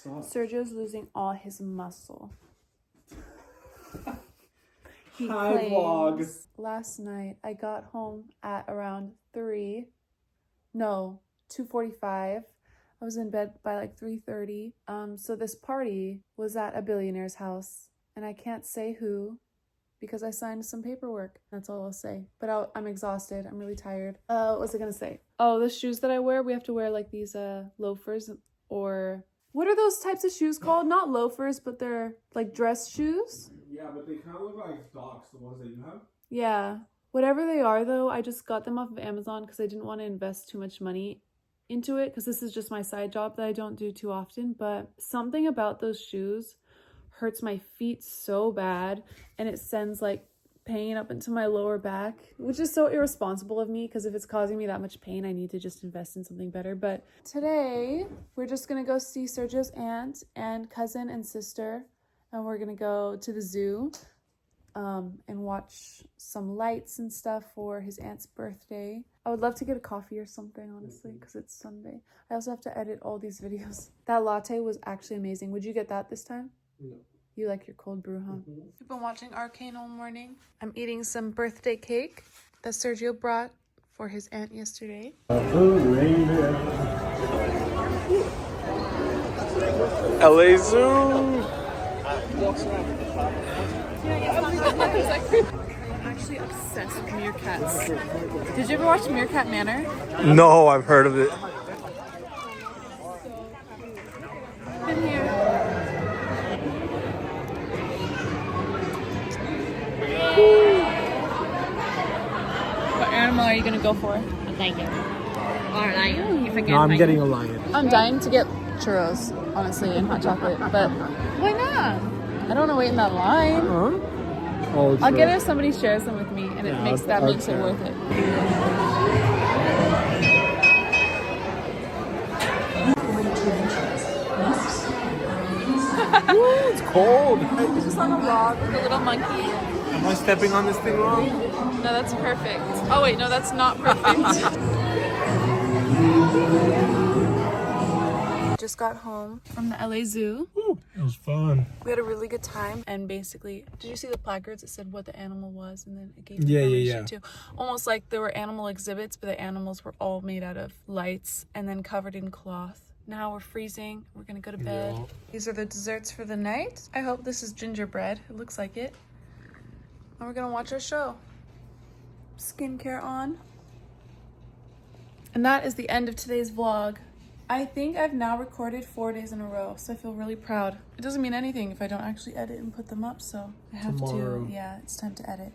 Sergio's losing all his muscle. He Hi, vlog. Last night I got home at around 2:45. I was in bed by like 3:30. So this party was at a billionaire's house, and I can't say who because I signed some paperwork. That's all I'll say. But I'm exhausted. I'm really tired. What was I gonna say? Oh, the shoes that I wear, we have to wear like these loafers, or what are those types of shoes called? Not loafers, but they're like dress shoes. Yeah, but they kind of look like socks, the ones that you have. Yeah. Whatever they are, though, I just got them off of Amazon because I didn't want to invest too much money into it because this is just my side job that I don't do too often. But something about those shoes hurts my feet so bad, and it sends like pain up into my lower back, which is so irresponsible of me because if it's causing me that much pain, I need to just invest in something better. But today, we're just going to go see Sergio's aunt and cousin and sister, and we're going to go to the zoo. And watch some lights and stuff for his aunt's birthday. I would love to get a coffee or something, honestly, because it's Sunday. I also have to edit all these videos. That latte was actually amazing. Would you get that this time? No. You like your cold brew, huh? We've been watching Arcane all morning. I'm eating some birthday cake that Sergio brought for his aunt yesterday. LA Zoo! I'm actually obsessed with meerkats. Did you ever watch Meerkat Manor? No, I've heard of it. In here. What animal are you gonna go for? A lion. Or a lion. You forget. No, I'm getting a lion. I'm dying to get churros, honestly, and hot chocolate, but why not? I don't want to wait in that line. Huh? Oh, I'll get it if somebody shares them with me, and it makes it worth it. Ooh, it's cold. It's just on a log with a little monkey. Am I stepping on this thing wrong? No, that's perfect. Oh wait, no, that's not perfect. Just got home from the LA Zoo. Ooh, it was fun. We had a really good time, and basically, did you see the placards that said what the animal was, and then it gave Yeah, information too? Almost like there were animal exhibits, but the animals were all made out of lights and then covered in cloth. Now we're freezing. We're gonna go to bed. Yeah. These are the desserts for the night. I hope this is gingerbread. It looks like it. And we're gonna watch our show. Skincare on. And that is the end of today's vlog. I think I've now recorded 4 days in a row, so I feel really proud. It doesn't mean anything if I don't actually edit and put them up, so I have Tomorrow. to, yeah, it's time to edit.